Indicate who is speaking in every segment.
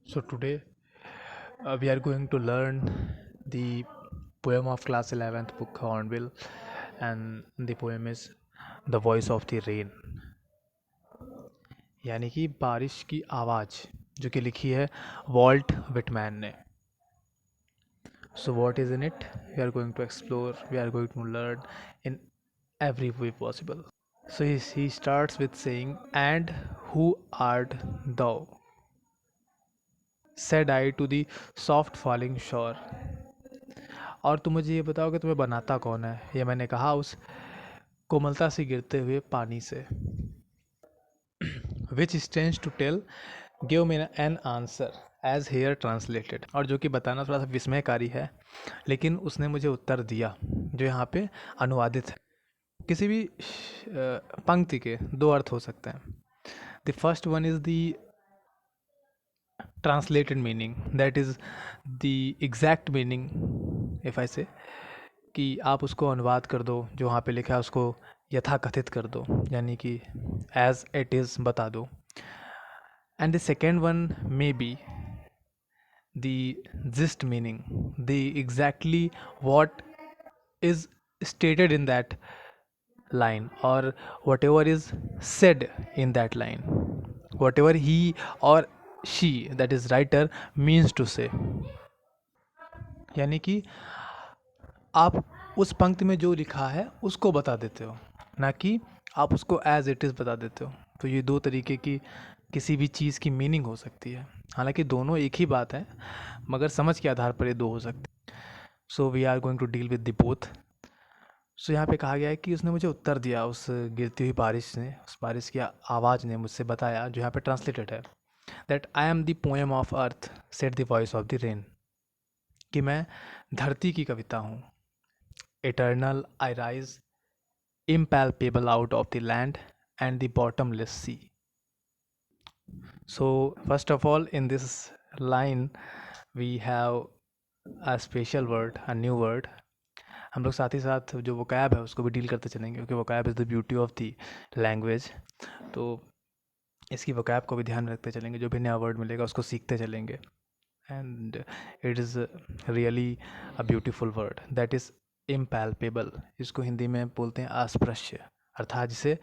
Speaker 1: So today we are going to learn the poem of class 11th book Hornbill, and the poem is The Voice of the Rain, यानी कि बारिश की आवाज़, जो कि लिखी है वॉल्ट विटमैन ने. So what is in it? We are going to explore, we are going to learn in every way possible. So he starts with saying, "And who art thou? Said I to the soft falling shore." और तुम मुझे ये बताओ कि तुम्हें बनाता कौन है, ये मैंने कहा उस कोमलता से गिरते हुए पानी से. Which stands to tell give me an answer as here translated. और जो कि बताना थोड़ा सा विस्मयकारी है, लेकिन उसने मुझे उत्तर दिया, जो यहाँ पे अनुवादित है. किसी भी पंक्ति के दो अर्थ हो सकते हैं. The first one is the translated meaning, that is the exact meaning. if I say कि आप उसको अनुवाद कर दो, जो वहाँ पे लिखा है उसको यथाकथित कर दो, यानी कि एज इट इज़ बता दो. And the second one may be the gist meaning, the exactly what is stated in that line, or whatever is said in that line, whatever he or she, that is writer, means to say. यानी कि आप उस पंक्ति में जो लिखा है उसको बता देते हो, ना कि आप उसको एज इट इज़ बता देते हो. तो ये दो तरीके की किसी भी चीज़ की मीनिंग हो सकती है. हालांकि दोनों एक ही बात है, मगर समझ के आधार पर ये दो हो सकती है. So we are going to deal with the both. So यहाँ पे कहा गया है कि उसने मुझे उत्तर दिया, उस गिरती हुई बारिश ने, उस बारिश की आवाज़ ने मुझसे बताया, जो यहाँ पे ट्रांसलेटेड है, that I am the poem of earth said the voice of the rain, कि मैं धरती की कविता हूँ. Eternal I rise impalpable out of the land and the bottomless sea. So first of all, in this line we have a special word, a new word. हम लोग साथ ही साथ जो वोकैब है उसको भी डील करते चलेंगे, क्योंकि vocab is the beauty of the language. तो इसकी वोकैब को भी ध्यान रखते चलेंगे, जो भी नया वर्ड मिलेगा उसको सीखते चलेंगे. And it is really a beautiful word, that is impalpable. इसको हिंदी में बोलते हैं अस्पृश्य, अर्थात जिसे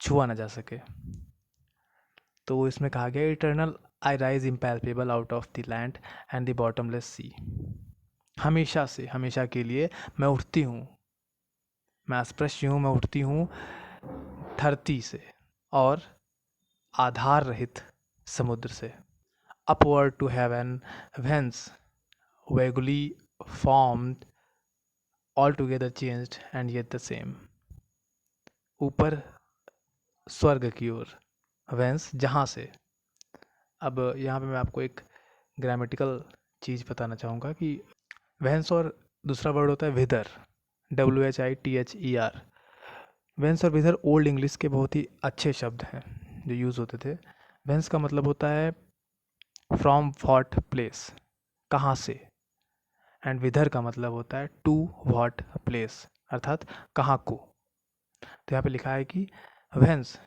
Speaker 1: छुआ ना जा सके. तो इसमें कहा गया, eternal I rise impalpable out of the land and the bottomless sea. हमेशा से, हमेशा के लिए मैं उठती हूँ, मैं अस्पृश्य हूँ, मैं उठती हूँ धरती से और आधार रहित समुद्र से. Upward to heaven whence vaguely formed, altogether changed and yet the same. ऊपर स्वर्ग की ओर, whence जहाँ से. अब यहाँ पे मैं आपको एक ग्रामेटिकल चीज़ बताना चाहूँगा कि whence और दूसरा वर्ड होता है विदर, WHITHER. whence और विदर ओल्ड इंग्लिश के बहुत ही अच्छे शब्द हैं जो यूज़ होते थे. whence का मतलब होता है फ्रॉम व्हाट प्लेस, कहाँ से. एंड विदर का मतलब होता है टू व्हाट प्लेस, अर्थात कहाँ को. तो यहाँ पे लिखा है कि वेंस,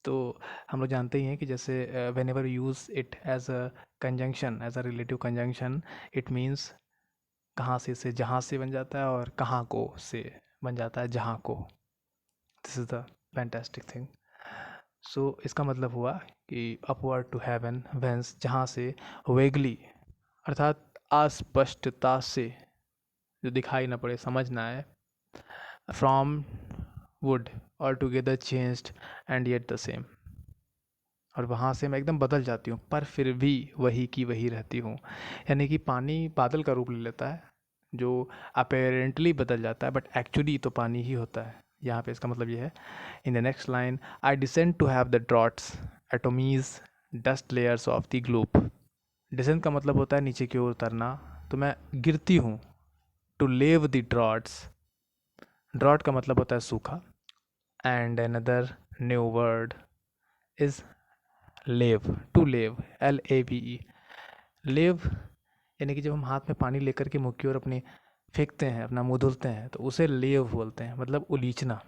Speaker 1: तो हम लोग जानते ही हैं कि जैसे whenever use it as a conjunction, as a relative conjunction, it means कहाँ से जहाँ से बन जाता है, और कहाँ को से बन जाता है जहाँ को. This is the fantastic thing. So इसका मतलब हुआ कि अपवर्ड टू हेवन वेंस, जहाँ से, वेगली अर्थात अस्पष्टता से, जो दिखाई ना पड़े, समझ ना आए, फ्रॉम वुड और together changed and yet the same. और वहाँ से मैं एकदम बदल जाती हूँ, पर फिर भी वही की वही रहती हूँ. यानी कि पानी बादल का रूप ले लेता है, जो अपेरेंटली बदल जाता है, बट एक्चुअली तो पानी ही होता है. यहाँ पे इसका मतलब ये है. In the next line, I descend to have the droughts atomies dust layers of the globe. Descend का मतलब होता है नीचे की ओर उतरना, तो मैं गिरती हूँ. To lave the droughts, drought का मतलब होता है सूखा. And another new word is लेव, टू लेव, LAVE. लेव यानी कि जब हम हाथ में पानी लेकर के मुँह की ओर अपनी फेंकते हैं, अपना मुँह धुलते हैं, तो उसे लेव बोलते हैं, मतलब उलीचना.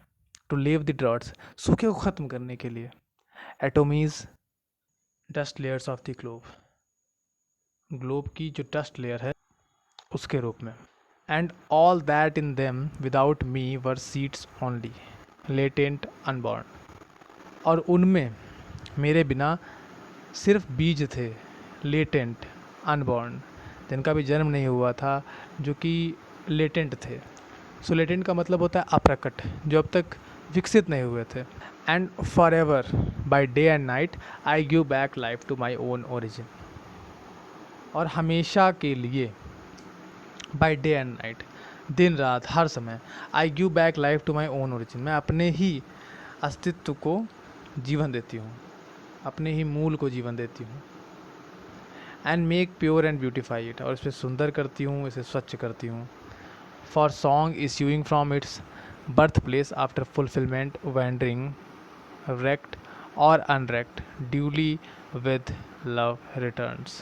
Speaker 1: टू लेव द ड्रॉट्स, सूखे को ख़त्म करने के लिए. Atomies dust layers of the globe, globe की जो डस्ट लेयर है उसके रूप में। And all that in them without me were seeds only, latent unborn. और उनमें मेरे बिना सिर्फ बीज थे, लेटेंट अनबॉर्न, जिनका भी जन्म नहीं हुआ था, जो कि लेटेंट थे। सो लेटेंट का मतलब होता है अप्रकट, जो अब तक विकसित नहीं हुए थे। And forever by day and night I give back life to my own origin. और हमेशा के लिए, बाई डे एंड नाइट, दिन रात हर समय, I give back life to my own origin, मैं अपने ही अस्तित्व को जीवन देती हूँ, अपने ही मूल को जीवन देती हूँ। And make pure and beautify it, और इसे सुंदर करती हूँ, इसे स्वच्छ करती हूँ। For song issuing from its birth place after fulfilment, wandering wrecked or unwrecked, duly with love returns.